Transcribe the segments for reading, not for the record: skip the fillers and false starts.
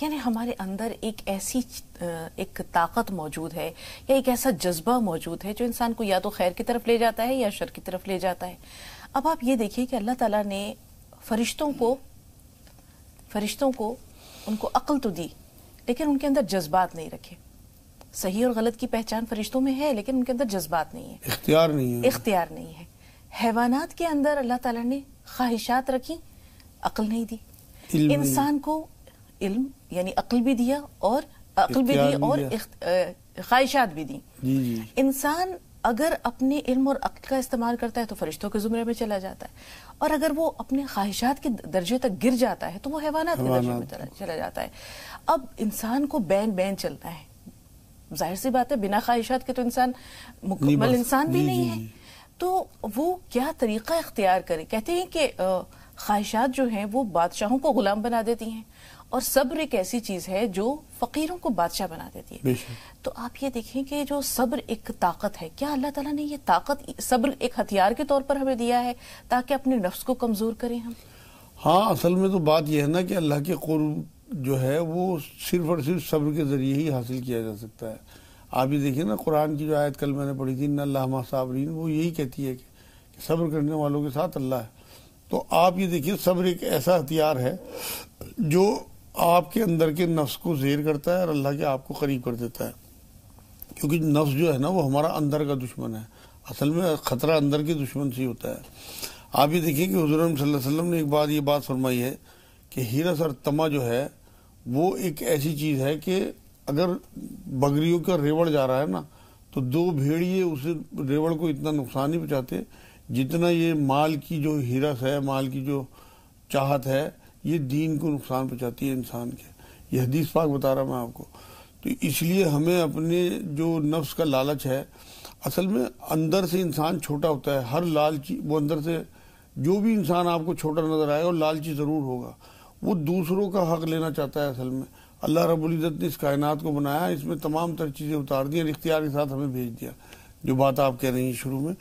یعنی ہمارے اندر ایک ایسی ایک طاقت موجود ہے یا ایک ایسا جذبہ موجود ہے جو انسان کو یا تو خیر کی طرف لے جاتا ہے یا شر کی طرف لے جاتا ہے. اب آپ یہ دیکھیے کہ اللہ تعالیٰ نے فرشتوں کو ان کو عقل تو دی لیکن ان کے اندر جذبات نہیں رکھے. صحیح اور غلط کی پہچان فرشتوں میں ہے لیکن ان کے اندر جذبات نہیں ہے, اختیار نہیں ہے. حیوانات کے اندر اللہ تعالیٰ نے خواہشات رکھی, عقل نہیں دی. انسان کو علم یعنی عقل بھی دیا اور خواہشات بھی دی. انسان اگر اپنے علم اور عقل کا استعمال کرتا ہے تو فرشتوں کے زمرے میں چلا جاتا ہے, اور اگر وہ اپنے خواہشات کے درجے تک گر جاتا ہے تو وہ حیوانات کے درجے میں چلا جاتا ہے. اب انسان کو بین چلنا ہے. ظاہر سی بات ہے بنا خواہشات کے تو انسان مکمل انسان بھی نہیں ہے. تو وہ کیا طریقہ اختیار کرے؟ کہتے ہیں کہ خواہشات جو ہیں وہ بادشاہوں کو غلام بنا دیتی ہیں, اور صبر ایک ایسی چیز ہے جو فقیروں کو بادشاہ بنا دیتی ہے. تو آپ یہ دیکھیں کہ جو صبر ایک طاقت ہے, کیا اللہ تعالیٰ نے یہ طاقت صبر ایک ہتھیار کے طور پر ہمیں دیا ہے تاکہ اپنے نفس کو کمزور کریں ہم؟ ہاں, اصل میں تو بات یہ ہے نا کہ اللہ کے قرب جو ہے وہ صرف اور صرف صبر کے ذریعے ہی حاصل کیا جا سکتا ہے. آپ یہ دیکھیں نا, قرآن کی جو آیت کل میں نے پڑھی تھی, ان اللہ مع الصابرین, وہ یہی کہتی ہے کہ صبر کرنے والوں کے ساتھ اللہ ہے. تو آپ یہ دیکھیے صبر ایک ایسا ہتھیار ہے جو آپ کے اندر کے نفس کو زیر کرتا ہے اور اللہ کے آپ کو قریب کر دیتا ہے. کیونکہ نفس جو ہے نا وہ ہمارا اندر کا دشمن ہے. اصل میں خطرہ اندر کے دشمن سے ہی ہوتا ہے. آپ یہ دیکھیں کہ حضور صلی اللہ علیہ وسلم نے ایک بار یہ بات فرمائی ہے کہ ہیرس اور تما جو ہے وہ ایک ایسی چیز ہے کہ اگر بکریوں کا ریوڑ جا رہا ہے نا تو دو بھیڑیے اسے ریوڑ کو اتنا نقصان نہیں پہنچاتے جتنا یہ مال کی جو ہرس ہے, مال کی جو چاہت ہے, یہ دین کو نقصان پہنچاتی ہے انسان کے. یہ حدیث پاک بتا رہا میں آپ کو. تو اس لیے ہمیں اپنے جو نفس کا لالچ ہے, اصل میں اندر سے انسان چھوٹا ہوتا ہے. ہر لالچی, وہ اندر سے جو بھی انسان آپ کو چھوٹا نظر آئے اور لالچی ضرور ہوگا, وہ دوسروں کا حق لینا چاہتا ہے. اصل میں اللہ رب العزت نے اس کائنات کو بنایا, اس میں تمام تر چیزیں اتار دی اور اختیار کے ساتھ ہمیں بھیج دیا, جو بات آپ کہہ رہی ہیں شروع میں.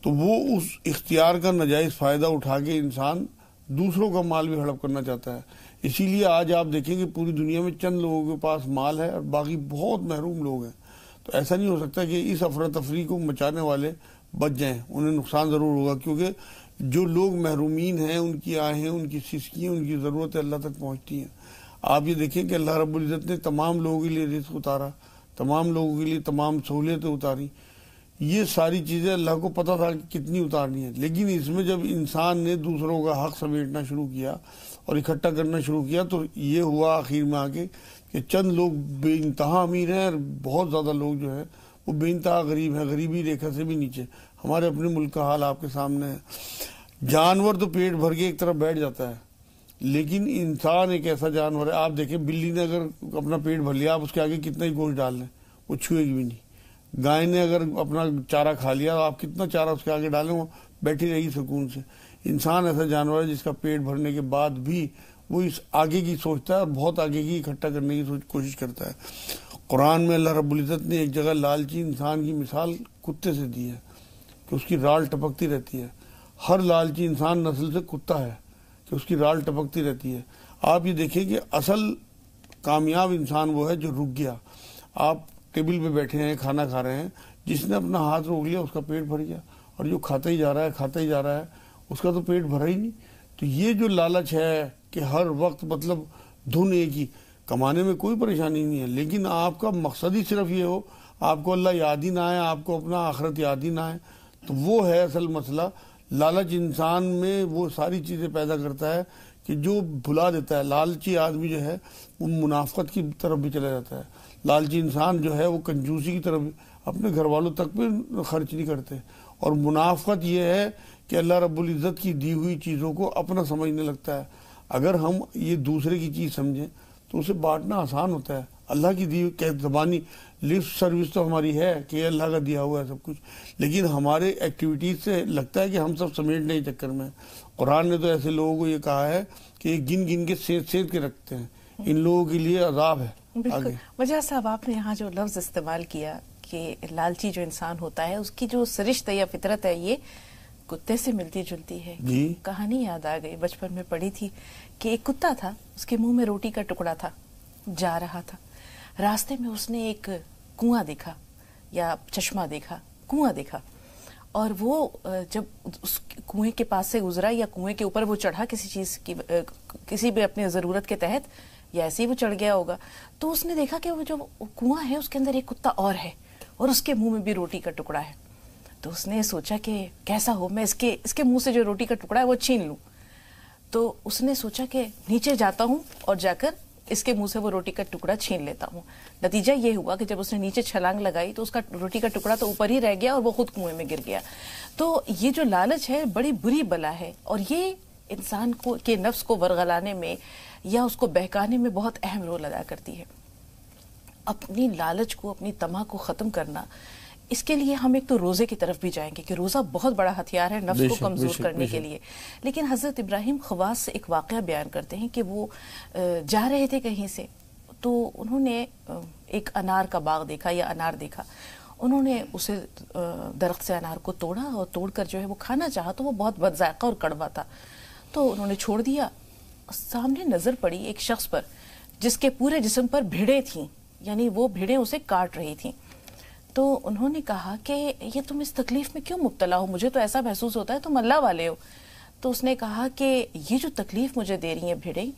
تو وہ اس اختیار کا ناجائز فائدہ اٹھا کے انسان دوسروں کا مال بھی ہڑپ کرنا چاہتا ہے. اسی لیے آج آپ دیکھیں کہ پوری دنیا میں چند لوگوں کے پاس مال ہے اور باقی بہت محروم لوگ ہیں. تو ایسا نہیں ہو سکتا کہ اس افراتفری کو مچانے والے بچ جائیں, انہیں نقصان ضرور ہوگا, کیونکہ جو لوگ محرومین ہیں ان کی آہیں, ان کی سسکیاں, ان کی ضرورتیں اللہ تک پہنچتی ہیں. آپ یہ دیکھیں کہ اللہ رب العزت نے تمام لوگوں کے لیے رزق اتارا, تمام لوگوں کے لیے تمام سہولتیں اتاری. یہ ساری چیزیں اللہ کو پتہ تھا کہ کتنی اتارنی ہے, لیکن اس میں جب انسان نے دوسروں کا حق سمیٹنا شروع کیا اور اکٹھا کرنا شروع کیا تو یہ ہوا آخر میں آ کے کہ چند لوگ بے انتہا امیر ہیں اور بہت زیادہ لوگ جو ہے وہ بے انتہا غریب ہیں, غریبی ریکھا سے بھی نیچے. ہمارے اپنے ملک کا حال آپ کے سامنے ہے. جانور تو پیٹ بھر کے ایک طرف بیٹھ جاتا ہے, لیکن انسان ایک ایسا جانور ہے. آپ دیکھیں بلی نے اگر اپنا پیٹ بھر لیا, آپ اس کے آگے کتنا ہی گوشت ڈال لیں وہ چھوئے گی بھی نہیں. گائے نے اگر اپنا چارہ کھا لیا, آپ کتنا چارہ اس کے آگے ڈالیں وہ بیٹھی رہی سکون سے. انسان ایسا جانور ہے جس کا پیٹ بھرنے کے بعد بھی وہ اس آگے کی سوچتا ہے اور بہت آگے کی اکٹھا کرنے کی کوشش کرتا ہے. قرآن میں اللہ رب العزت نے ایک جگہ لالچی انسان کی مثال کتے سے دی ہے کہ اس کی رال ٹپکتی رہتی ہے. ہر لالچی انسان نسل سے کتا ہے کہ اس کی رال ٹپکتی رہتی ہے. آپ یہ دیکھیں کہ اصل کامیاب انسان وہ ہے جو رک گیا. آپ ٹیبل پہ بیٹھے ہیں, کھانا کھا رہے ہیں, جس نے اپنا ہاتھ روک لیا اس کا پیٹ بھر گیا, اور جو کھاتا ہی جا رہا ہے اس کا تو پیٹ بھرا ہی نہیں. تو یہ جو لالچ ہے کہ ہر وقت مطلب دھن ایک ہی, کمانے میں کوئی پریشانی نہیں ہے, لیکن آپ کا مقصد ہی صرف یہ ہو, آپ کو اللہ یاد ہی نہ آئے, آپ کو اپنا آخرت یاد ہی نہ آئے, تو وہ ہے اصل مسئلہ. لالچ انسان میں وہ ساری چیزیں پیدا کرتا ہے کہ جو بھلا دیتا ہے. لالچی آدمی جو ہے وہ منافقت کی طرف بھی چلا جاتا ہے. لالچی انسان جو ہے وہ کنجوسی کی طرف, اپنے گھر والوں تک بھی خرچ نہیں کرتے. اور منافقت یہ ہے کہ اللہ رب العزت کی دی ہوئی چیزوں کو اپنا سمجھنے لگتا ہے. اگر ہم یہ دوسرے کی چیز سمجھیں تو اسے بانٹنا آسان ہوتا ہے. اللہ کی دی ہوئی زبانی لفٹ سروس تو ہماری ہے کہ اللہ کا دیا ہوا ہے سب کچھ, لیکن ہمارے ایکٹیویٹیز سے لگتا ہے کہ ہم سب سمیٹنے کے چکر میں. قرآن نے تو ایسے لوگوں کو یہ کہا ہے کہ گن گن کے سید کے رکھتے ہیں, ان لوگوں کے لیے عذاب ہے. بالکل. وجہ صاحب آپ نے یہاں جو لفظ استعمال کیا کہ لالچی جو انسان ہوتا ہے اس کی جو سرشت یا فطرت ہے یہ کتے سے ملتی جلتی ہے. کہانی یاد آ گئی, بچپن میں پڑھی تھی کہ ایک کتا تھا, اس کے منہ میں روٹی کا ٹکڑا تھا, جا رہا تھا، راستے میں اس نے ایک کنواں دیکھا یا چشمہ دیکھا، کنواں دیکھا، اور وہ جب اس کنویں کے پاس سے گزرا یا کنویں کے اوپر وہ چڑھا کسی چیز کی، کسی بھی اپنے ضرورت کے تحت، یا ایسے ہی وہ چڑھ گیا ہوگا، تو اس نے دیکھا کہ وہ جو کنواں ہے اس کے اندر ایک کتا اور ہے اور اس کے منہ میں بھی روٹی کا ٹکڑا ہے. تو اس نے سوچا کہ کیسا ہو، میں اس کے منہ سے جو روٹی کا ٹکڑا ہے وہ چھین لوں. تو اس نے سوچا کہ نیچے جاتا ہوں اور جا کر اس کے منہ سے وہ روٹی کا ٹکڑا چھین لیتا ہوں. نتیجہ یہ ہوا کہ جب اس نے نیچے چھلانگ لگائی تو اس کا روٹی کا ٹکڑا تو اوپر ہی رہ گیا اور وہ خود کنویں میں گر گیا. تو یہ جو لالچ ہے بڑی بری بلا ہے، اور یہ انسان کو کے نفس کو ورغلانے میں یا اس کو بہکانے میں بہت اہم رول ادا کرتی ہے. اپنی لالچ کو، اپنی طمع کو ختم کرنا، اس کے لیے ہم ایک تو روزے کی طرف بھی جائیں گے کہ روزہ بہت بڑا ہتھیار ہے نفس کو کمزور کرنے کے لیے. لیکن حضرت ابراہیم خواص سے ایک واقعہ بیان کرتے ہیں کہ وہ جا رہے تھے کہیں سے، تو انہوں نے ایک انار کا باغ دیکھا یا انار دیکھا. انہوں نے اسے درخت سے انار کو توڑا اور توڑ کر جو ہے وہ کھانا چاہا تو وہ بہت بد ذائقہ اور کڑوا تھا، تو انہوں نے چھوڑ دیا. سامنے نظر پڑی ایک شخص پر جس کے پورے جسم پر بھیڑیں تھیں، یعنی وہ بھیڑیں اسے کاٹ رہی تھیں. تو انہوں نے کہا کہ یہ تم اس تکلیف میں کیوں مبتلا ہو، مجھے تو ایسا محسوس ہوتا ہے تم اللہ والے ہو. تو اس نے کہا کہ یہ جو تکلیف مجھے دے رہی ہیں بھیڑیں،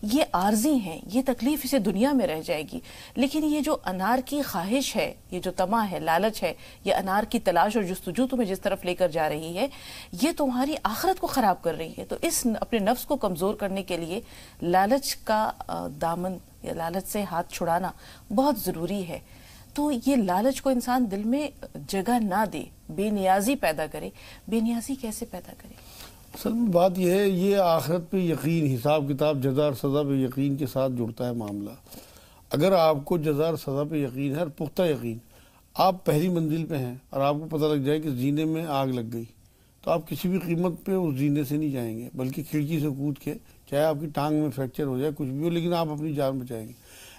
یہ عارضی ہیں، یہ تکلیف اسے دنیا میں رہ جائے گی، لیکن یہ جو انار کی خواہش ہے، یہ جو طمع ہے، لالچ ہے، یہ انار کی تلاش اور جستجو تمہیں جس طرف لے کر جا رہی ہے، یہ تمہاری آخرت کو خراب کر رہی ہے. تو اس اپنے نفس کو کمزور کرنے کے لیے لالچ کا دامن یا لالچ سے ہاتھ چھڑانا بہت ضروری ہے. تو یہ لالچ کو انسان دل میں جگہ نہ دے، بے نیازی پیدا کرے. بے نیازی کیسے پیدا کرے؟ اصل میں بات یہ ہے، یہ آخرت پہ یقین، حساب کتاب، جزا اور سزا پہ یقین کے ساتھ جڑتا ہے معاملہ. اگر آپ کو جزا اور سزا پہ یقین ہے، اور پختہ یقین، آپ پہلی منزل پہ ہیں اور آپ کو پتہ لگ جائے کہ زینے میں آگ لگ گئی، تو آپ کسی بھی قیمت پہ اس زینے سے نہیں جائیں گے، بلکہ کھڑکی سے کود کے، چاہے آپ کی ٹانگ میں فریکچر ہو جائے، کچھ بھی ہو، لیکن آپ اپنی جان بچائیں گے.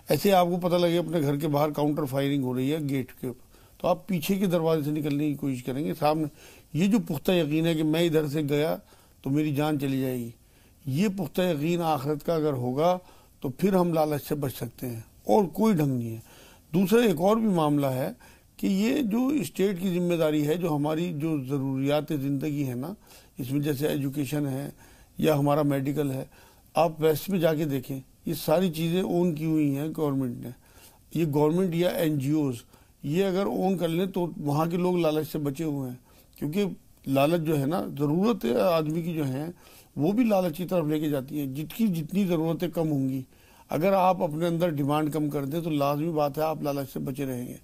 ایسے آپ کو پتہ لگے اپنے گھر کے باہر کاؤنٹر فائرنگ ہو رہی ہے گیٹ کے اوپر، تو آپ پیچھے کے دروازے سے نکلنے کی کوشش کریں گے. سامنے یہ جو پختہ یقین ہے کہ میں ادھر سے گیا تو میری جان چلی جائے گی، یہ پختہ یقین آخرت کا اگر ہوگا تو پھر ہم لالچ سے بچ سکتے ہیں، اور کوئی ڈھنگ نہیں ہے. دوسرا ایک اور بھی معاملہ ہے کہ یہ جو اسٹیٹ کی ذمہ داری ہے، جو ہماری جو ضروریات زندگی ہے نا، اس میں جیسے ایجوکیشن ہے یا ہمارا میڈیکل ہے، آپ ویسٹ میں جا کے دیکھیں، یہ ساری چیزیں اون کی ہوئی ہیں گورنمنٹ نے. یہ گورنمنٹ یا این جی اوز یہ اگر اون کر لیں تو وہاں کے لوگ لالچ سے بچے ہوئے ہیں، کیونکہ لالچ جو ہے نا، ضرورت آدمی کی جو ہیں وہ بھی لالچ کی طرف لے کے جاتی ہیں. جتنی ضرورتیں کم ہوں گی، اگر آپ اپنے اندر ڈیمانڈ کم کر دیں تو لازمی بات ہے آپ لالچ سے بچے رہیں گے.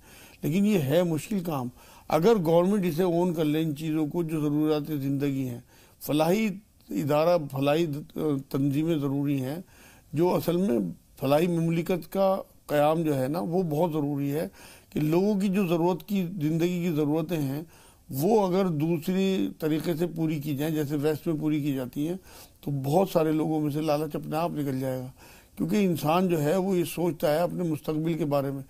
لیکن یہ ہے مشکل کام. اگر گورنمنٹ اسے اون کر لیں ان چیزوں کو جو ضروریات زندگی ہیں، فلاحی ادارہ، فلاحی تنظیمیں ضروری ہیں، جو اصل میں فلاحی مملکت کا قیام جو ہے نا وہ بہت ضروری ہے کہ لوگوں کی جو ضرورت کی زندگی کی ضرورتیں ہیں وہ اگر دوسری طریقے سے پوری کی جائیں، جیسے ویسٹ میں پوری کی جاتی ہیں، تو بہت سارے لوگوں میں سے لالچ اپنے آپ نکل جائے گا. کیونکہ انسان جو ہے وہ یہ سوچتا ہے اپنے مستقبل کے بارے میں،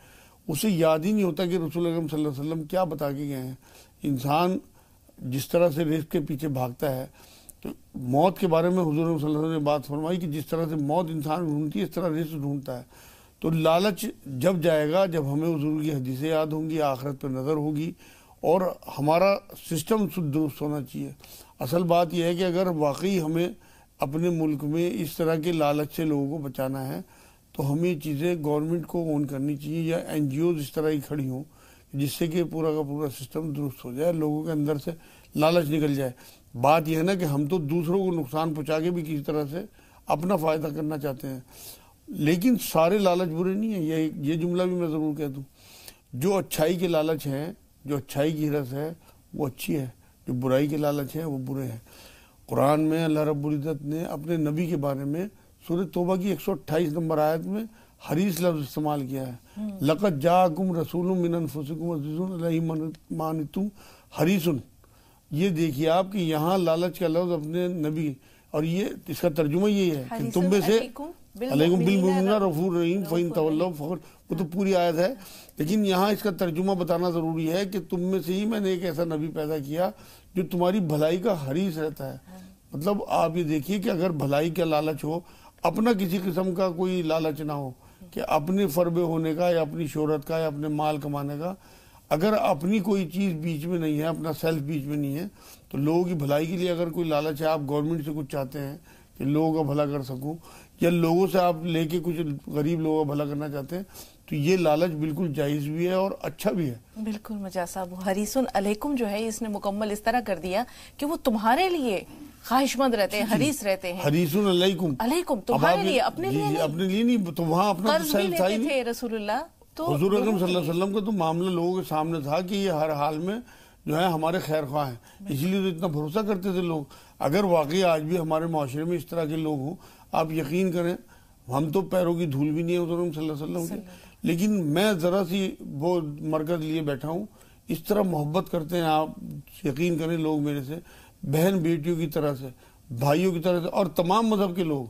اسے یاد ہی نہیں ہوتا کہ رسول اکرم صلی اللہ علیہ وسلم کیا بتا کے گئے ہیں. انسان جس طرح سے رزق کے پیچھے بھاگتا ہے، تو موت کے بارے میں حضور صلی اللہ علیہ وسلم نے بات فرمائی کہ جس طرح سے موت انسان ڈھونڈتی ہے اس طرح رزق ڈھونڈتا ہے. تو لالچ جب جائے گا جب ہمیں حضور کی حدیثیں یاد ہوں گی، آخرت پہ نظر ہوگی، اور ہمارا سسٹم درست ہونا چاہیے. اصل بات یہ ہے کہ اگر واقعی ہمیں اپنے ملک میں اس طرح کے لالچ سے لوگوں کو بچانا ہے تو ہمیں یہ چیزیں گورنمنٹ کو اون کرنی چاہیے، یا این جی اوز اس طرح ہی کھڑی ہوں جس سے کہ پورا کا پورا سسٹم درست ہو جائے، لوگوں کے اندر سے لالچ نکل جائے. بات یہ ہے نا کہ ہم تو دوسروں کو نقصان پہنچا کے بھی کسی طرح سے اپنا فائدہ کرنا چاہتے ہیں، لیکن سارے لالچ برے نہیں ہیں. یہ جملہ بھی میں ضرور کہہ دوں، جو اچھائی کے لالچ ہیں، جو اچھائی کی ہرس ہے وہ اچھی ہے، جو برائی کے لالچ ہیں وہ برے ہیں. قرآن میں اللہ رب العزت نے اپنے نبی کے بارے میں سورہ توبہ کی 128 نمبر آیت میں حریص لفظ استعمال کیا ہے. لقد جاءکم رسول من انفسکم عزیز علیہ ما عنتم حریص. یہ دیکھیے آپ کہ یہاں لالچ کا لفظ اپنے نبی، اور یہ اس کا ترجمہ یہی ہے کہ تم میں سے علیکم بالمؤمنین رؤوف رحیم فإن تولوا فقل، وہ تو پوری آیت ہے، لیکن یہاں اس کا ترجمہ بتانا ضروری ہے کہ تم میں سے ہی میں نے ایک ایسا نبی پیدا کیا جو تمہاری بھلائی کا حریص رہتا ہے. مطلب آپ یہ دیکھیے کہ اگر بھلائی کا لالچ ہو، اپنا کسی قسم کا کوئی لالچ نہ ہو، کہ اپنے فربے ہونے کا یا اپنی شہرت کا یا اپنے مال کمانے کا، اگر اپنی کوئی چیز بیچ میں نہیں ہے، اپنا سیلف بیچ میں نہیں ہے، تو لوگوں کی بھلائی کے لیے اگر کوئی لالچ ہے، آپ گورنمنٹ سے کچھ چاہتے ہیں کہ لوگوں کا بھلا کر سکوں، یا لوگوں سے آپ لے کے کچھ غریب لوگوں کا بھلا کرنا چاہتے ہیں، تو یہ لالچ بالکل جائز بھی ہے اور اچھا بھی ہے۔ بالکل مجاز صاحب، حریصن علیکم جو ہے اس نے مکمل اس طرح کر دیا کہ وہ تمہارے لیے خواہش مند رہتے ہیں، حریص رہتے ہیں۔ حریصن علیکم، علیکم تمہارے لیے، اپنے لیے نہیں، اپنے لیے نہیں، تو وہاں اپنا قرض بھی لیتے تھے رسول اللہ، تو حضور اکرم صلی اللہ علیہ وسلم کا تو معاملہ لوگوں کے سامنے تھا کہ یہ ہر حال میں جو ہے ہمارے خیر خواہ ہیں، اسی لیے تو اتنا بھروسہ کرتے تھے لوگ۔ اگر واقعی آج بھی ہمارے معاشرے میں اس طرح کے لوگ ہوں، آپ یقین کریں ہم تو پیروں کی دھول بھی نہیں ہے حضور اکرم صلی اللہ علیہ وسلم کے، لیکن میں ذرا سی وہ مرکز لیے بیٹھا ہوں، اس طرح محبت کرتے ہیں آپ، یقین کریں لوگ میرے سے، بہن بیٹیوں کی طرح سے، بھائیوں کی طرح سے، اور تمام مذہب کے لوگ،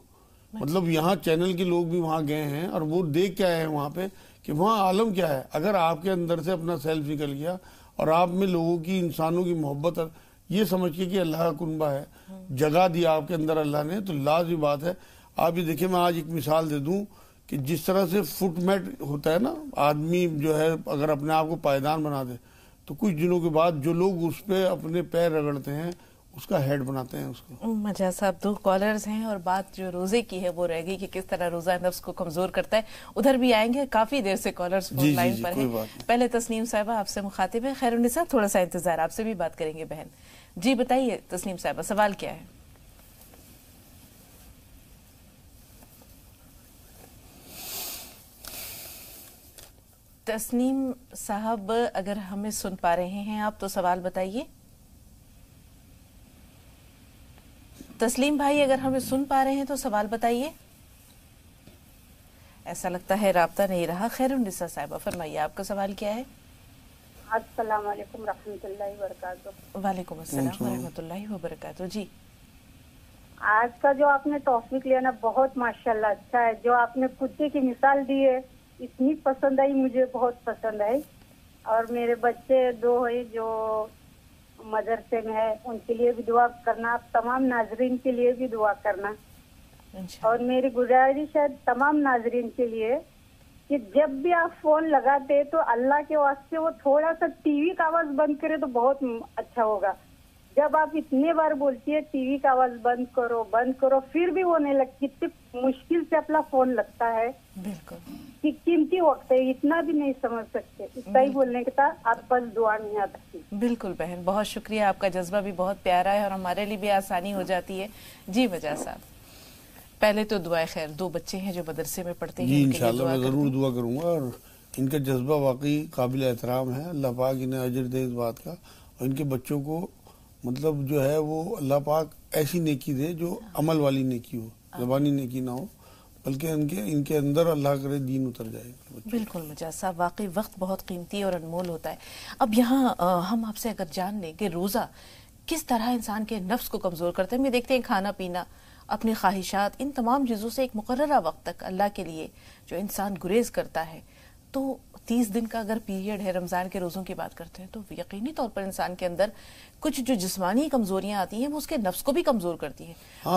مطلب یہاں چینل کے لوگ بھی وہاں گئے ہیں اور وہ دیکھ کے آئے ہیں وہاں پہ کہ وہاں عالم کیا ہے۔ اگر آپ کے اندر سے اپنا سیلف نکل گیا اور آپ میں لوگوں کی، انسانوں کی محبت، یہ سمجھ کے کہ اللہ کا کنبہ ہے، جگہ دی آپ کے اندر اللہ نے، تو لازمی بات ہے۔ آپ یہ دیکھیں، میں آج ایک مثال دے دوں کہ جس طرح سے فٹ میٹ ہوتا ہے نا، آدمی جو ہے اگر اپنے آپ کو پائیدان بنا دے تو کچھ دنوں کے بعد جو لوگ اس پہ اپنے پیر رگڑتے ہیں اس کا ہیڈ بناتے ہیں اس کو۔ مجاز صاحب، 2 کالرز ہیں اور بات جو روزے کی ہے وہ رہ گئی کہ کس طرح روزہ نفس کو کمزور کرتا ہے، ادھر بھی آئیں گے، کافی دیر سے کالرز فون لائن پر ہیں۔ پہلے تسنیم صاحبہ آپ سے مخاطب ہے، خیر النساء تھوڑا سا انتظار، آپ سے بھی بات کریں گے بہن۔ جی بتائیے تسنیم صاحبہ، سوال کیا ہے؟ تسنیم صاحب اگر ہمیں سن پا رہے ہیں آپ تو سوال بتائیے۔ تسلیم بھائی اگر ہمیں سن پا رہے ہیں تو سوال بتائیے۔ ایسا لگتا ہے رابطہ نہیں رہا۔ خیر النساء صاحبہ فرمائیے، آپ کا سوال کیا ہے؟ السلام علیکم رحمۃ اللہ وبرکاتہ۔ وعلیکم السلام ورحمۃ اللہ وبرکاتہ۔ جی آج کا جو آپ نے ٹاپک لیا نا بہت ماشاءاللہ اچھا ہے، جو آپ نے کتے کی مثال دی ہے اتنی پسند آئی، مجھے بہت پسند آئی۔ اور میرے بچے 2 ہیں جو مدرسے میں ہے، ان کے لیے بھی دعا کرنا، آپ تمام ناظرین کے لیے بھی دعا کرنا۔ اور میری گزارش ہے تمام ناظرین کے لیے کہ جب بھی آپ فون لگاتے تو اللہ کے واسطے وہ تھوڑا سا ٹی وی کا آواز بند کرے تو بہت اچھا ہوگا۔ جب آپ اتنے بار بولتی ہے ٹی وی کا آواز بند کرو پھر بھی وہ نہیں لگتی، کتنی مشکل سے اپنا فون لگتا ہے، بالکل کہ قیمتی وقت ہے، اتنا بھی نہیں سمجھ سکتے، اتنا ہی بولنے کے تھا، آپ بس دعا نہیں آتی۔ بالکل بہن، بہت شکریہ، آپ کا جذبہ بھی بہت پیارا ہے اور ہمارے لیے بھی آسانی ہو جاتی ہے۔ جی مجاز صاحب، پہلے تو دعائے خیر، 2 بچے ہیں جو مدرسے میں پڑھتے ہیں، جی انشاءاللہ میں ضرور دعا کروں گا، اور ان کا جذبہ واقعی قابل احترام ہے، اللہ پاک انہیں اجر دے اس بات کا، اور ان کے بچوں کو مطلب جو ہے وہ اللہ پاک ایسی نیکی دے جو عمل والی نیکی ہو، زبانی نیکی نہ ہو، بلکہ ان کے اندر اللہ کرے دین اتر جائے۔ بالکل مجاز صاحب، واقعی وقت بہت قیمتی اور انمول ہوتا ہے۔ اب یہاں ہم آپ سے اگر جان لیں کہ روزہ کس طرح انسان کے نفس کو کمزور کرتے ہیں، ہم دیکھتے ہیں کھانا پینا، اپنی خواہشات، ان تمام چیزوں سے ایک مقررہ وقت تک اللہ کے لیے جو انسان گریز کرتا ہے، تو 30 دن کا اگر پیریڈ ہے، رمضان کے روزوں کی بات کرتے ہیں، تو یقینی طور پر انسان کے اندر کچھ جو جسمانی کمزوریاں آتی ہیں وہ اس کے نفس کو بھی کمزور کرتی ہیں۔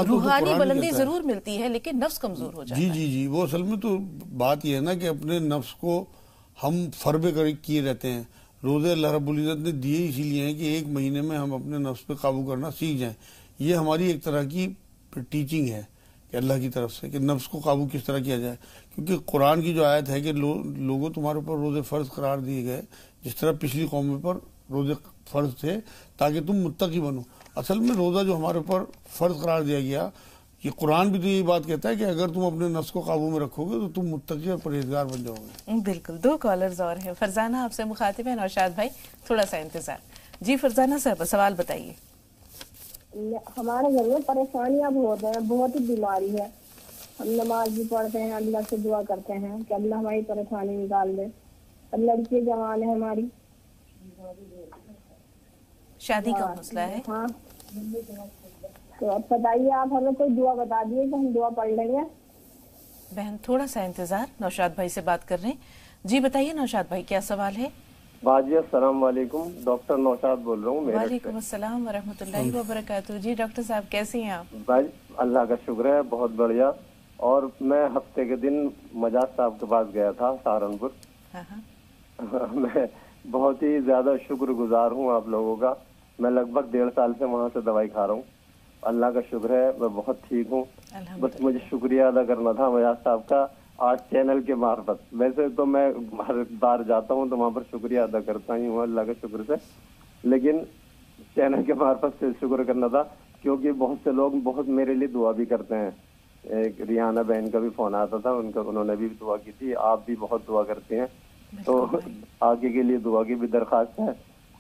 روحانی بلندی ضرور ملتی ہے لیکن نفس کمزور ہو جاتا ہے۔ جی وہ اصل میں تو بات یہ ہے نا کہ اپنے نفس کو ہم فربے کیے رہتے ہیں۔ روزے اللہ رب العزت نے دیے اسی لیے ہیں کہ 1 مہینے میں ہم اپنے نفس پہ قابو کرنا سیکھ جائیں۔ یہ ہماری ایک طرح کی ٹیچنگ ہے کہ اللہ کی طرف سے کہ نفس کو قابو کس طرح کیا جائے، کیونکہ قرآن کی جو آیت ہے کہ لوگوں تمہارے اوپر روزے فرض قرار دیے گئے جس طرح پچھلی قوموں پر روزے فرض تھے تاکہ تم متقی بنو۔ اصل میں روزہ جو ہمارے اوپر فرض قرار دیا گیا، یہ قرآن بھی تو یہی بات کہتا ہے کہ اگر تم اپنے نفس کو قابو میں رکھو گے تو تم متقی اور پرہیزگار بن جاؤ گے۔ بالکل، 2 کالرز اور ہیں۔ فرزانہ آپ سے مخاطب ہے، نوشاد بھائی تھوڑا سا انتظار۔ جی فرزانہ صاحب سوال بتائیے۔ ہمارے گھر میں پریشانیاں بہت ہیں، بہت ہی بیماری ہے، ہم نماز بھی پڑھتے ہیں، اللہ سے دعا کرتے ہیں کہ اللہ ہماری پریشانی نکال دے، اور لڑکی جوان ہے ہماری، شادی کا مسئلہ ہے۔ ہاں تو اب بتائیے، آپ ہمیں کوئی دعا بتا دیے کہ ہم دعا پڑھ لیں گے۔ بہن تھوڑا سا انتظار، نوشاد بھائی سے بات کر رہے ہیں۔ جی بتائیے نوشاد بھائی، کیا سوال ہے؟ باجی السلام علیکم، ڈاکٹر نوشاد بول رہا ہوں۔ وعلیکم السلام ورحمۃ اللہ وبرکاتہ۔ جی ڈاکٹر صاحب کیسے ہیں آپ؟ بھائی اللہ کا شکر ہے، بہت بڑھیا، اور میں ہفتے کے دن مجاز صاحب کے پاس گیا تھا سہارنپور. میں بہت ہی زیادہ شکر گزار ہوں آپ لوگوں کا. میں لگ بھگ 1.5 سال سے وہاں سے دوائی کھا رہا ہوں. اللہ کا شکر ہے میں بہت ٹھیک ہوں. بس مجھے شکریہ ادا کرنا تھا مجاز صاحب کا آج چینل کے معرفت. ویسے تو میں ہر بار جاتا ہوں تو وہاں پر شکریہ ادا کرتا ہی ہوں اللہ کے شکر سے, لیکن چینل کے معرفت سے شکر کرنا تھا کیونکہ بہت سے لوگ بہت میرے لیے دعا بھی کرتے ہیں. ایک ریحانہ بہن کا بھی فون آتا تھا, انہوں نے بھی دعا کی تھی. آپ بھی بہت دعا کرتے ہیں تو آگے کے لیے دعا کی بھی درخواست ہے.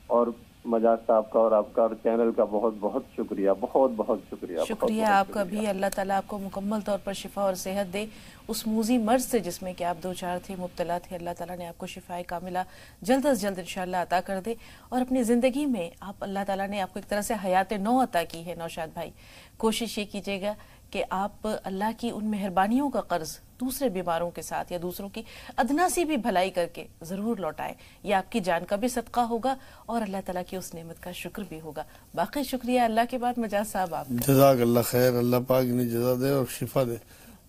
اور مجاز صاحب کا اور آپ کا اور چینل کا بہت بہت شکریہ, بہت بہت شکریہ. شکریہ آپ کا بھی. اللہ تعالیٰ آپ کو مکمل طور پر شفا اور صحت دے. اس موذی مرض سے جس میں کہ آپ 2-4 تھے, مبتلا تھے, اللہ تعالیٰ نے آپ کو شفا کاملہ جلد از جلد انشاءاللہ عطا کر دے. اور اپنی زندگی میں اللہ تعالیٰ نے آپ کو ایک طرح سے حیات نو عطا کی ہے. نوشاد بھائی, کوشش یہ کیجیے گا کہ آپ اللہ کی ان مہربانیوں کا قرض دوسرے بیماروں کے ساتھ یا دوسروں کی ادنا سی بھی بھلائی کر کے ضرور لوٹائیں. یہ آپ کی جان کا بھی صدقہ ہوگا اور اللہ تعالیٰ کی اس نعمت کا شکر بھی ہوگا. باقی شکریہ اللہ کے بعد مجاز صاحب آپ. جزاک اللہ خیر, اللہ پاک انہیں جزا دے اور شفا دے.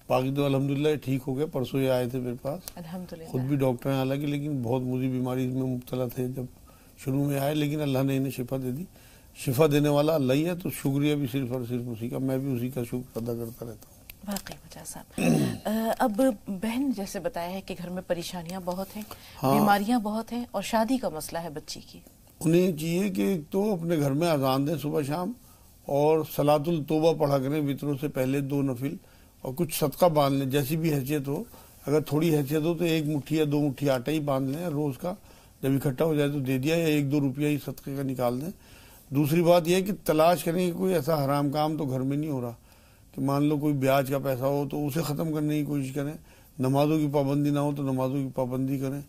باقی تو الحمدللہ ٹھیک ہو گئے. پرسوں یہ آئے تھے میرے پاس, الحمدللہ خود بھی ڈاکٹر ہیں حالانکہ, لیکن بہت موذی بیماری میں مبتلا تھے جب شروع میں آئے, لیکن اللہ نے انہیں شفا دے دی. شفا دینے والا اللہ ہی ہے, تو شکریہ بھی صرف اور صرف اسی کا. میں بھی اسی کا شکر ادا کرتا رہتا ہوں. واقعی مجاز صاحب, اب بہن جیسے بتایا ہے کہ گھر میں پریشانیاں بہت ہیں, بیماریاں بہت ہیں, اور شادی کا مسئلہ ہے بچی کی. انہیں چاہیے کہ ایک تو اپنے گھر میں اذان دیں صبح شام, اور صلاۃ التوبہ پڑھا کریں وطروں سے پہلے 2 نفل, اور کچھ صدقہ باندھ لیں جیسی بھی حیثیت ہو. اگر تھوڑی حیثیت ہو تو 1 مٹھی یا 2 مٹھی آٹا ہی باندھ لیں روز کا, جب اکٹھا ہو جائے تو دے دیا, یا 1-2 روپیہ ہی صدقے کا نکال دیں. دوسری بات یہ ہے کہ تلاش کریں کہ کوئی ایسا حرام کام تو گھر میں نہیں ہو رہا, کہ مان لو کوئی بیاج کا پیسہ ہو تو اسے ختم کرنے کی کوشش کریں. نمازوں کی پابندی نہ ہو تو نمازوں کی پابندی کریں.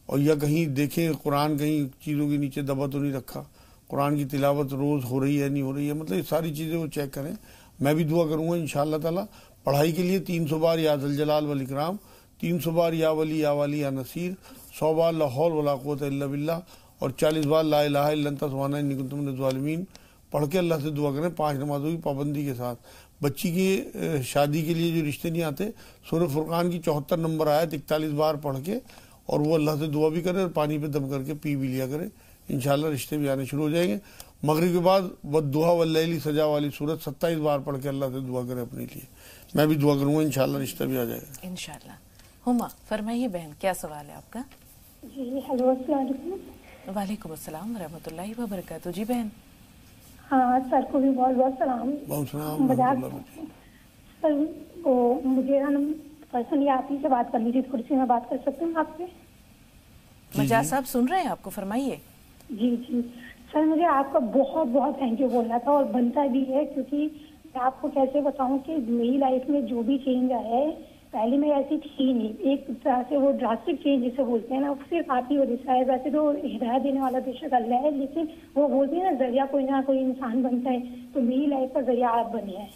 اور یا کہیں دیکھیں قرآن کہیں چیزوں کے نیچے دبا تو نہیں رکھا, قرآن کی تلاوت روز ہو رہی ہے نہیں ہو رہی ہے, مطلب یہ ساری چیزیں وہ چیک کریں. میں بھی دعا کروں گا انشاءاللہ تعالیٰ. پڑھائی کے لیے 300 بار یا ذوالجلال والاکرام, 300 بار یا ولی یا والی یا نصیر, 100 بار لا حول ولا قوت الا باللہ, اور 40 بار لا الہ الا انت سبحانک انی کنت من الظالمین پڑھ کے اللہ سے دعا کریں 5 نمازوں کی پابندی کے ساتھ. بچی کی شادی کے لیے جو رشتے نہیں آتے, سورہ فرقان کی 74 نمبر آیت 41 بار پڑھ کے, اور وہ اللہ سے دعا بھی کرے اور پانی پہ دم کر کے پی بھی لیا کرے. انشاءاللہ رشتے بھی آنے شروع ہو جائیں گے. مغرب کے بعد والضحیٰ واللیل سجا والی سورت 27 بار پڑھ کے اللہ سے دعا کرے اپنے لیے. میں بھی دعا کروں گا انشاءاللہ رشتہ بھی آ جائے گا انشاءاللہ. ہما فرمائیے بہن, کیا سوال ہے آپ کا؟ جی ہیلو, السلام علیکم. وعلیکم السلام ورحمۃ اللہ وبرکاتہ. جی بہن. ہاں سر کو بھی بہت بہت سلام. سر وہ مجھے پرسنلی آپ ہی سے بات کرنی تھی, تھوڑی سی میں بات کر سکتی ہوں آپ سے؟ مجاز صاحب سن رہے ہیں آپ کو, فرمائیے. جی جی سر, مجھے آپ کا بہت بہت تھینک یو بولنا تھا, اور بنتا بھی ہے, کیونکہ میں آپ کو کیسے بتاؤں کہ میری لائف میں جو بھی چینج آیا ہے, پہلے میں ایسی تھی نہیں. ایک طرح سے وہ ڈراسٹک چینج جسے بولتے ہیں نا, صرف آپ ہی وجہ سے ہے. ویسے تو ہدایت دینے والا بے شک اللہ ہے, لیکن وہ بولتے ہیں نا ذریعہ کوئی نہ کوئی انسان بنتا ہے, تو میری لائف کا ذریعہ آپ بنے ہیں.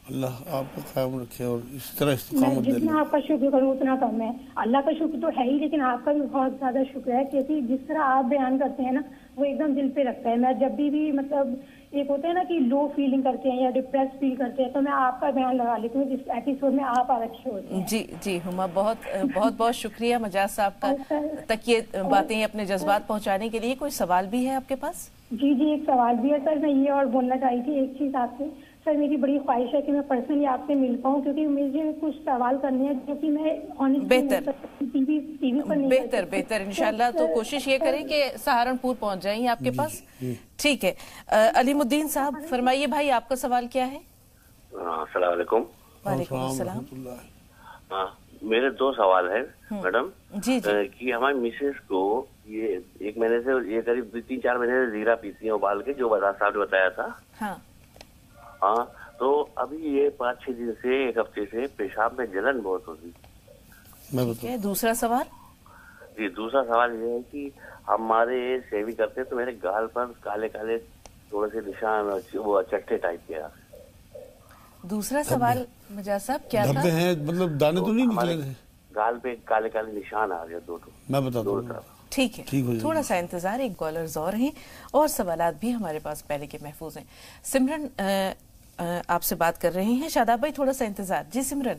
اللہ آپ کو قائم رکھے اور اس طرح استقامت دے. جتنا آپ کا شکر کروں اتنا کم ہے. اللہ کا شکر تو ہے ہی, لیکن آپ کا بھی بہت زیادہ شکر ہے, کیونکہ جس طرح آپ بیان کرتے ہیں نا وہ ایک دم دل پہ رکھتا ہے. میں جب بھی مطلب ایک ہوتا ہے نا کہ لو فیلنگ کرتے ہیں یا ڈپریس فیل کرتے ہیں, تو میں آپ کا بیان لگا لیتی ہوں جس ایپیسوڈ میں آپ رکھے ہوتے ہیں. جی جی ہما, بہت بہت بہت شکریہ مجاز صاحب کا تک یہ باتیں اپنے جذبات پہنچانے کے لیے. کوئی سوال بھی ہے آپ کے پاس؟ جی جی ایک سوال بھی ہے سر. میں یہ اور بولنا چاہی تھی ایک چیز آپ سے. سر میری بڑی خواہش ہے کہ میں پرسنلی آپ سے مل پاؤں, کیونکہ مجھے کچھ سوال کرنے ہیں جو کہ میں بہتر بہتر انشاءاللہ. تو کوشش یہ کریں کہ سہارنپور پہنچ جائیں آپ کے پاس. ٹھیک ہے. علیم الدین صاحب فرمائیے بھائی, آپ کا سوال کیا ہے؟ السلام علیکم. وعلیکم السلام. میرے 2 سوال ہیں میڈم. جی جی. کہ ہماری مسز کو یہ 1 مہینے سے, یہ قریب 3-4 مہینے سے زیرہ پیتی ہیں ابال کے, جو مجاز صاحب نے بتایا تھا. ہاں ہاں, تو ابھی یہ 5-6 دن سے, 1 ہفتے سے پیشاب میں جلن بہت ہوتی. دوسرا سوال؟ جی دوسرا سوال یہ ہے کہ ہمارے شیونگ کرتے ہیں تو میرے گال پر کالے کالے تھوڑے سے نشان, وہ چٹے ٹائپ کے. دوسرا سوال مجاز صاحب کیا تھا؟ مطلب دانے تو نہیں نکلے ہیں گال پہ, کالے کالے نشان آ گیا 2. میں بتا دوں. ٹھیک ہے, تھوڑا سا انتظار, ایک کالرز اور ہیں اور سوالات بھی ہمارے پاس پہلے کے محفوظ ہیں. سمرن آپ سے بات کر رہے ہیں. شاداب بھائی تھوڑا سا انتظار. جی سمرن.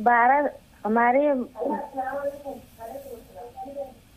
12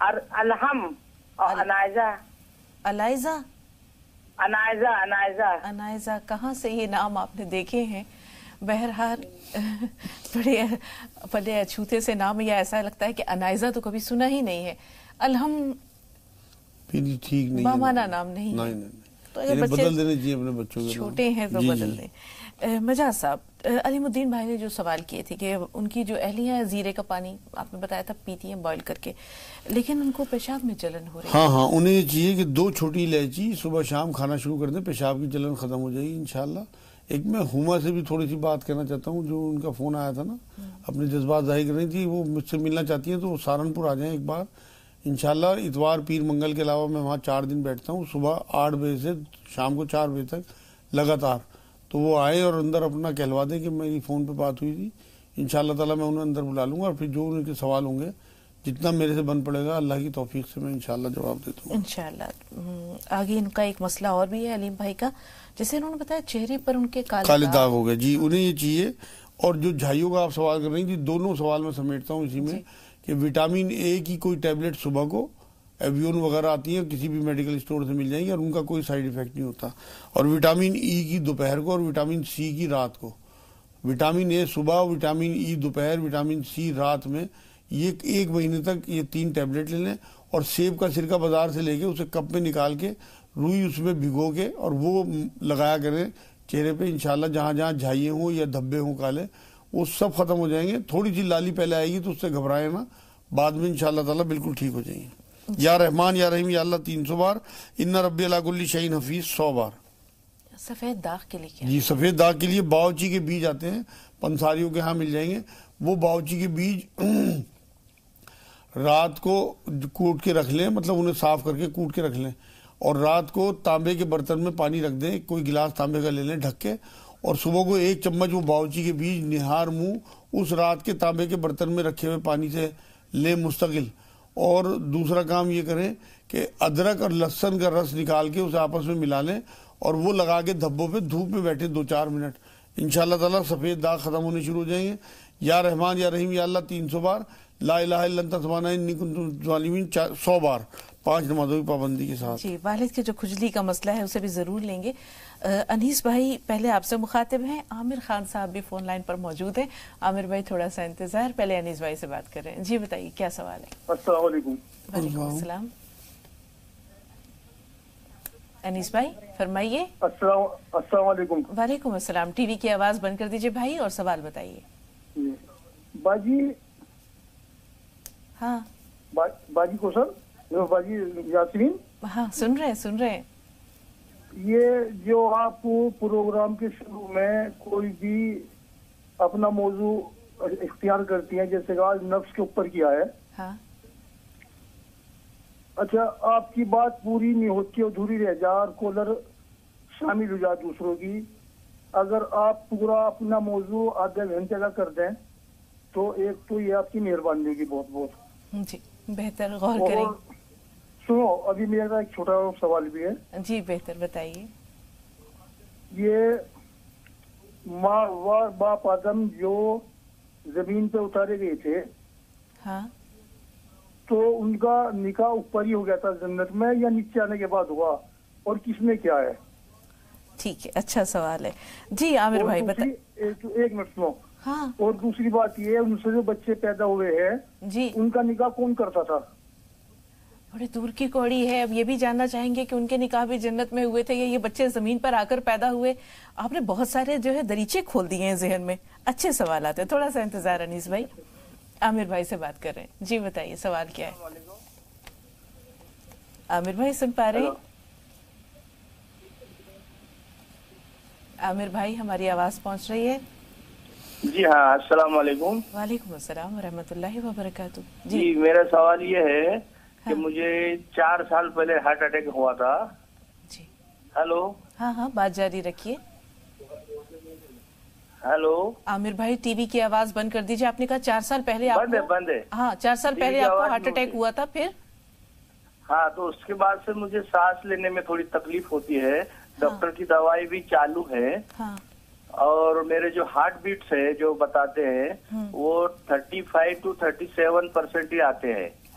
الہم اور انائزہ. الائزہ انائزہ. انائزہ کہاں سے یہ نام آپ نے دیکھے ہیں؟ بہرحال بڑے اچھوتے سے نام، یا ایسا لگتا ہے کہ انائزہ تو کبھی سنا ہی نہیں ہے. الہم ٹھیک نہیں، بامانہ نام نہیں ہے، تو اگر بچے بدل دینے چاہیے اپنے بچوں کے چھوٹے ہیں تو بدل دیں. مجاز صاحب، علیم الدین بھائی نے جو سوال کیے تھے کہ ان کی جو اہلیہ ہے زیرے کا پانی آپ نے بتایا تھا پیتی ہیں بوائل کر کے، لیکن ان کو پیشاب میں جلن ہو رہی ہے. ہاں انہیں یہ چاہیے کہ 2 چھوٹی الائچی صبح شام کھانا شروع کر دیں، پیشاب کی جلن ختم ہو جائے گی انشاءاللہ. ایک میں ہما سے بھی تھوڑی سی بات کہنا چاہتا ہوں، جو ان کا فون آیا تھا نا، اپنے جذبات ظاہر کر رہی تھی، وہ مجھ سے ملنا چاہتی ہیں تو وہ سہارنپور آ جائیں ایک بار انشاءاللہ. اتوار پیر منگل کے علاوہ میں وہاں 4 دن بیٹھتا ہوں، صبح 8 بجے سے شام کو 4 بجے تک لگاتار. تو وہ آئے اور اندر اپنا کہلوا دیں کہ میری فون پہ بات ہوئی تھی. انشاءاللہ تعالیٰ میں انہیں اندر بلا لوں گا، اور پھر جو ان کے سوال ہوں گے جتنا میرے سے بن پڑے گا اللہ کی توفیق سے میں انشاءاللہ جواب دیتا ہوں انشاءاللہ. آگے ان کا ایک مسئلہ اور بھی ہے علیم بھائی کا، جیسے انہوں نے بتایا چہرے پر ان کے کالے داغ ہو گئے. جی انہیں یہ چاہیے، اور جو جھائیوں کا آپ سوال کر رہی تھی، دونوں سوال میں سمیٹتا ہوں اسی میں، کہ وٹامن اے کی کوئی ٹیبلٹ صبح کو، ایویون وغیرہ آتی ہیں کسی بھی میڈیکل اسٹور سے مل جائیں گی، اور ان کا کوئی سائیڈ ایفیکٹ نہیں ہوتا. اور وٹامن ای کی دوپہر کو، اور وٹامن سی کی رات کو. وٹامن اے صبح، وٹامن ای دوپہر، وٹامن سی رات میں. یہ 1 مہینے تک یہ 3 ٹیبلٹ لے لیں، اور سیب کا سرکہ بازار سے لے کے اسے کپ میں نکال کے روئی اس میں بھگو کے اور وہ لگایا کریں چہرے پہ. انشاءاللہ جہاں جہاں جھائیے ہوں یا دھبے ہوں کالے، وہ سب ختم ہو جائیں گے. تھوڑی سی لالی پہلے آئے گی تو اس سے گھبرائیں نا، بعد میں انشاءاللہ تعالیٰ بالکل ٹھیک ہو جائیں گے. یا رحمان یا رحیم یا اللہ 300 بار، ان ربی علی کل شیء حفیظ 100 بار. سفید داغ کے لیے کیا؟ جی سفید داغ کے لیے باؤچی کے بیج آتے ہیں، پنساریوں کے ہاں مل جائیں گے. وہ باؤچی کے بیج رات کو کوٹ کے رکھ لیں، مطلب انہیں صاف کر کے کوٹ کے رکھ لیں، اور رات کو تانبے کے برتن میں پانی رکھ دیں، کوئی گلاس تانبے کا لے لیں ڈھک کے، اور صبح کو 1 چمچ وہ باؤچی کے بیج نہار منہ اس رات کے تانبے کے برتن میں رکھے ہوئے پانی سے لیں مستقل. اور دوسرا کام یہ کریں کہ ادرک اور لہسن کا رس نکال کے اسے آپس میں ملا لیں، اور وہ لگا کے دھبوں پہ دھوپ میں بیٹھے 2-4 منٹ. انشاءاللہ تعالیٰ سفید داغ ختم ہونے شروع ہو جائیں گے. یا رحمان یا رحیم یا اللہ 300 بار، لا الہ الا انت سبحانک انی کنت من الظالمین 100 بار، 5 نمازوں کی پابندی کے ساتھ. جی والد کے جو کھجلی کا مسئلہ ہے اسے بھی ضرور لیں گے. انیس بھائی پہلے آپ سے مخاطب ہیں، عامر خان صاحب بھی فون لائن پر موجود ہیں. عامر بھائی تھوڑا سا انتظار، پہلے انیس بھائی سے بات کر رہے ہیں. جی بتائیے کیا سوال ہے؟ السلام علیکم. وعلیکم السلام. انیس بھائی فرمائیے. السلام علیکم. وعلیکم السلام. ٹی وی کی آواز بند کر دیجیے بھائی اور سوال بتائیے. باجی ہاں باجی کو سر، باجی یاسمین. ہاں سن رہے ہیں. یہ جو آپ پروگرام کے شروع میں کوئی بھی اپنا موضوع اختیار کرتی ہیں، جیسے کہ آج نفس کے اوپر کیا ہے. ہاں اچھا، آپ کی بات پوری نہیں ہوتی، ادھوری رہ جا، اور کالر شامل ہو جائے دوسروں کی. اگر آپ پورا اپنا موضوع آدھے گھنٹے کا کر دیں تو ایک تو یہ آپ کی مہربانی ہوگی بہت بہت. جی بہتر غور کریں. سنو، ابھی میرا ایک چھوٹا سوال بھی ہے. جی بہتر بتائیے. یہ ماں و باپ آدم جو زمین پہ اتارے گئے تھے، ہاں، تو ان کا نکاح اوپر ہی ہو گیا تھا جنت میں، یا نیچے آنے کے بعد ہوا، اور کس میں کیا ہے؟ ٹھیک ہے، اچھا سوال ہے. جی عامر بھائی بتائیے. ایک منٹ سنو. ہاں. اور دوسری بات یہ ہے، ان سے جو بچے پیدا ہوئے ہیں جی ان کا نکاح کون کرتا تھا؟ بڑے دور کی کوڑی ہے. اب یہ بھی جاننا چاہیں گے کہ ان کے نکاح بھی جنت میں ہوئے تھے یا یہ بچے زمین پر آ کر پیدا ہوئے؟ آپ نے بہت سارے جو ہے دریچے کھول دیے ہیں ذہن میں. اچھے سوالات ہیں، تھوڑا سا انتظار. انیس بھائی عامر بھائی سے بات کر رہے ہیں. جی بتائیے سوال کیا ہے؟ عامر بھائی سن پا رہے ہیں؟ عامر بھائی ہماری آواز پہنچ رہی ہے؟ جی ہاں، السلام علیکم. وعلیکم السلام ورحمۃ اللہ وبرکاتہ. جی میرا سوال یہ ہے کہ مجھے 4 سال پہلے ہارٹ اٹیک ہوا تھا. جی ہیلو. ہاں بات جاری رکھیے. ہیلو عامر بھائی ٹی وی کی آواز بند کر دیجیے. آپ نے کہا 4 سال پہلے آپ بند ہے. ہاں 4 سال پہلے آپ کو ہارٹ اٹیک ہوا تھا، پھر؟ ہاں، تو اس کے بعد سے مجھے سانس لینے میں تھوڑی تکلیف ہوتی ہے. ڈاکٹر کی دوائی بھی چالو ہے. ہاں. اور میرے جو ہارٹ بیٹس ہے جو بتاتے ہیں وہ 35 to 37% ہی آتے ہیں.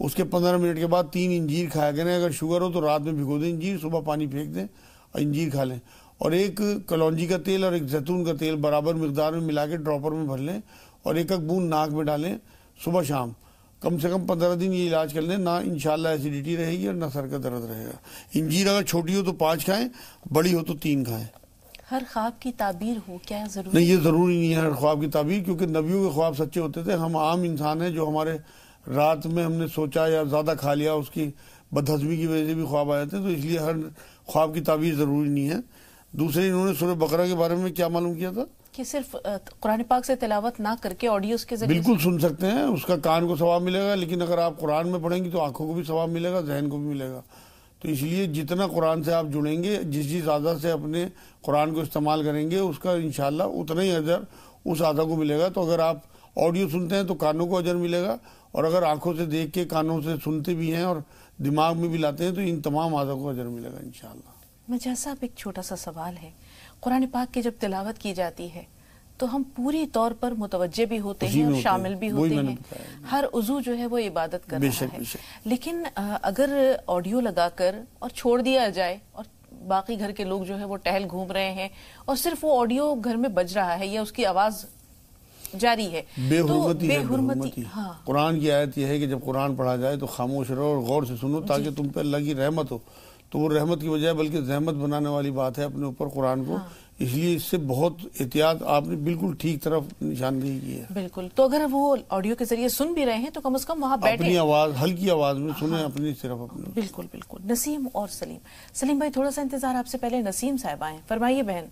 اس کے 15 منٹ کے بعد 3 انجیر کھایا کریں. اگر شوگر ہو تو رات میں بھگو دیں انجیر, صبح پانی پھینک دیں اور انجیر کھا لیں. اور ایک کلونجی کا تیل اور ایک زیتون کا تیل برابر مقدار میں ملا کے ڈراپر میں بھر لیں اور ایک بوند ناک میں ڈالیں صبح شام. کم سے کم 15 دن یہ علاج کر لیں, نہ انشاءاللہ ایسیڈیٹی رہے گی اور نہ سر کا درد رہے گا. انجیر اگر چھوٹی ہو تو 5 کھائیں, بڑی ہو تو 3 کھائیں. ہر خواب کی تعبیر ہو کیا ضروری؟ نہیں, یہ ضروری نہیں ہے ہر خواب کی تعبیر, کیونکہ نبیوں کے خواب سچے ہوتے تھے. ہم عام انسان ہیں جو ہمارے رات میں ہم نے سوچا یا زیادہ کھا لیا, اس کی بدہضمی کی وجہ سے بھی خواب آ جاتے ہیں, تو اس لیے ہر خواب کی تعبیر ضروری نہیں ہے. دوسرے انہوں نے سورہ بقرہ کے بارے میں کیا معلوم کیا تھا کہ صرف قرآن پاک سے تلاوت نہ کر کے آڈیوز کے ذریعے بالکل سن سکتے ہیں, اس کا کان کو ثواب ملے گا, لیکن اگر آپ قرآن میں پڑھیں گی تو آنکھوں کو بھی ثواب ملے گا, ذہن کو بھی ملے گا. تو اس لیے جتنا قرآن سے آپ جڑیں گے, جس عادت سے اپنے قرآن کو استعمال کریں گے, اس کا انشاءاللہ اتنا ہی اجر اس عادت کو ملے گا. تو اگر آپ آڈیو سنتے ہیں تو کانوں کو اجر ملے گا, اور اگر آنکھوں سے دیکھ کے کانوں سے سنتے بھی ہیں اور دماغ میں بھی لاتے ہیں تو ان تمام عادت کو اجر ملے گا انشاءاللہ. مجاز صاحب, ایک چھوٹا سا سوال ہے. قرآن پاک کی جب تلاوت کی جاتی ہے تو ہم پوری طور پر متوجہ بھی ہوتے ہیں اور شامل بھی ہوتے ہیں. ہر عضو جو ہے وہ عبادت کر رہا ہے, لیکن اگر آڈیو لگا کر اور چھوڑ دیا جائے اور باقی گھر کے لوگ جو ہے وہ ٹہل گھوم رہے ہیں اور صرف وہ آڈیو گھر میں بج رہا ہے یا اس کی آواز جاری ہے, بے حرمتی. ہاں, قرآن کی آیت یہ ہے کہ جب قرآن پڑھا جائے تو خاموش رہو اور غور سے سنو, تاکہ تم پہ اللہ کی رحمت ہو. تو وہ رحمت کی بجائے بلکہ زحمت بنانے والی بات ہے اپنے اوپر قرآن کو. اس لیے اس سے بہت احتیاط, آپ نے بالکل ٹھیک طرف نشاندہی کی ہے. بالکل. تو اگر وہ آڈیو کے ذریعے سن بھی رہے ہیں تو کم از کم وہاں بیٹھے, اپنی آواز ہلکی آواز میں سنیں, اپنی صرف اپنی. بالکل بالکل. نسیم اور سلیم بھائی, تھوڑا سا انتظار, آپ سے پہلے نسیم صاحب آئے, فرمائیے بہن.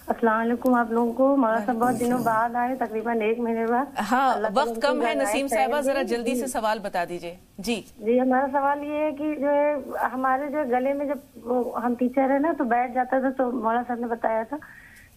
السلام علیکم آپ لوگوں کو. مولانا صاحب بہت دنوں بعد آئے, تقریباً 1 مہینے بعد. ہاں, وقت کم ہے نسیم صاحبہ, ذرا جلدی سے سوال بتا دیجئے. جی ہمارا سوال یہ ہے کہ جو ہے ہمارے جو گلے میں جب ہم ٹیچر ہیں نا تو بیٹھ جاتا تھا, تو مولانا صاحب نے بتایا تھا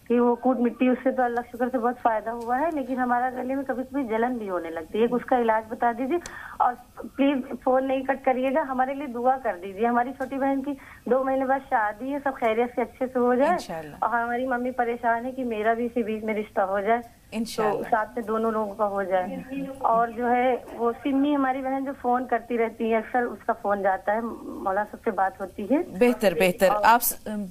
کہ وہ کوٹ مٹی, اس سے تو اللہ شکر سے بہت فائدہ ہوا ہے, لیکن ہمارا گلے میں کبھی کبھی جلن بھی ہونے لگتی ہے. اس کا علاج بتا دیجیے, اور پلیز فون نہیں کٹ کریے گا, ہمارے لیے دعا کر دیجیے. ہماری چھوٹی بہن کی 2 مہینے بعد شادی ہے, سب خیریت سے اچھے سے ہو جائے, اور ہماری ممی پریشان ہے کہ میرا بھی اسی بیچ میں رشتہ ہو جائے, تو ساتھ میں دونوں لوگوں کا ہو جائے. اور جو ہے وہ سمی ہماری بہن جو فون کرتی رہتی ہے, اکثر اس کا فون جاتا ہے, مولانا صاحب سے بات ہوتی ہے. بہتر. آپ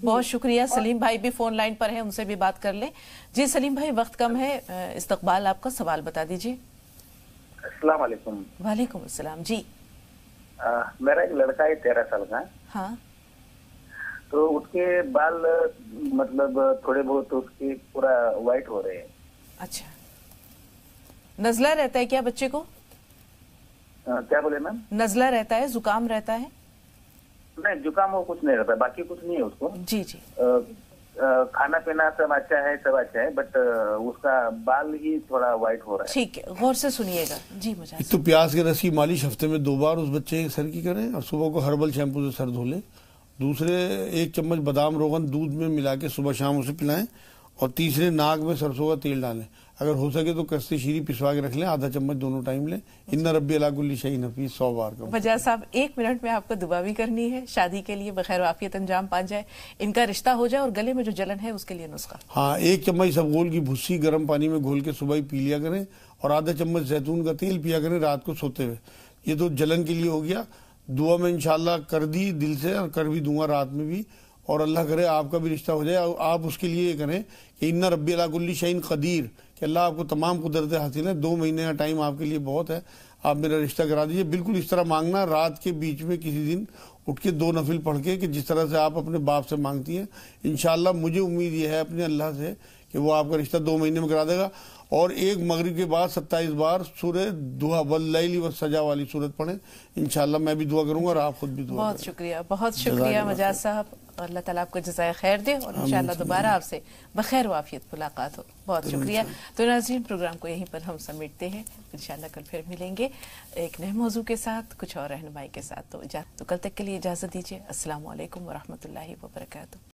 بہت شکریہ. سلیم بھائی بھی فون لائن پر ہیں, ان سے بھی بات کر لیں. جی سلیم بھائی, وقت کم ہے, استقبال آپ کا, سوال بتا دیجیے. السلام علیکم. وعلیکم السلام. جی میرا ایک لڑکا ہے 13 سال کا. ہاں, تو اس کے بال مطلب تھوڑے بہت اس کے پورا وائٹ ہو رہے ہیں. اچھا, نزلہ رہتا ہے کیا بچے کو؟ کیا بولے میم؟ نزلہ رہتا ہے, زکام رہتا ہے؟ نہیں, زکام وہ کچھ نہیں رہتا, باقی کچھ نہیں ہے اس کو. جی کھانا پینا سب اچھا ہے, بٹ اس کا بال ہی تھوڑا وائٹ ہو رہا ہے. ٹھیک ہے, غور سے سنیے گا. جی مجھے تو پیاز کے رس کی مالش ہفتے میں 2 بار اس بچے سر کی کریں, اور صبح کو ہربل شیمپو سے سر دھو لیں. دوسرے 1 چمچ بادام روغن دودھ میں ملا کے صبح شام اسے پلائیں, اور تیسرے ناک میں سرسوں کا تیل ڈالیں. اگر ہو سکے تو کستی شیری پسوا کے رکھ لیں, آدھا چمچ دونوں ٹائم لیں. ان ربی علی کل شیء حفیظ 100 بار کا. مجاز صاحب, 1 منٹ میں آپ کو دعا بھی کرنی ہے, شادی کے لیے بخیر و عافیت انجام پا جائے, ان کا رشتہ ہو جائے, اور گلے میں جو جلن ہے اس کے لیے نسخہ. ہاں, 1 چمچ اسبغول کی بھسی گرم پانی میں گھول کے صبح ہی پی لیا کریں, اور آدھا چمچ زیتون کا تیل پیا کریں رات کو سوتے ہوئے. یہ تو جلن کے لیے ہو گیا. دعا میں انشاءاللہ کر دی دل سے, اور کر بھی دوں گا رات میں بھی, اور اللہ کرے آپ کا بھی رشتہ ہو جائے. آپ اس کے لیے یہ کریں کہ ان ربی علی کل شیء قدیر, کہ اللہ آپ کو تمام قدرتیں حاصل ہیں. 2 مہینے کا ٹائم آپ کے لیے بہت ہے, آپ میرا رشتہ کرا دیجیے. بالکل اس طرح مانگنا, رات کے بیچ میں کسی دن اٹھ کے 2 نفل پڑھ کے, کہ جس طرح سے آپ اپنے باپ سے مانگتی ہیں. انشاءاللہ مجھے امید یہ ہے اپنے اللہ سے کہ وہ آپ کا رشتہ 2 مہینے میں کرا دے گا. اور 1 مغرب کے بعد 27 بار سورہ دعا واللیل والسجا والی سورت پڑھیں. انشاءاللہ میں بھی دعا کروں گا اور آپ خود بھی دعا کریں. بہت شکریہ مجاز صاحب, اور اللہ تعالیٰ آپ کو جزائے خیر دے, اور انشاءاللہ دوبارہ آپ سے بخیر و عافیت ملاقات ہو. بہت شکریہ. تو ناظرین, پروگرام کو یہیں پر ہم سمیٹتے ہیں. انشاءاللہ کل پھر ملیں گے ایک نئے موضوع کے ساتھ, کچھ اور رہنمائی کے ساتھ. تو کل تک کے لیے اجازت دیجیے. السلام علیکم ورحمۃ اللہ وبرکاتہ.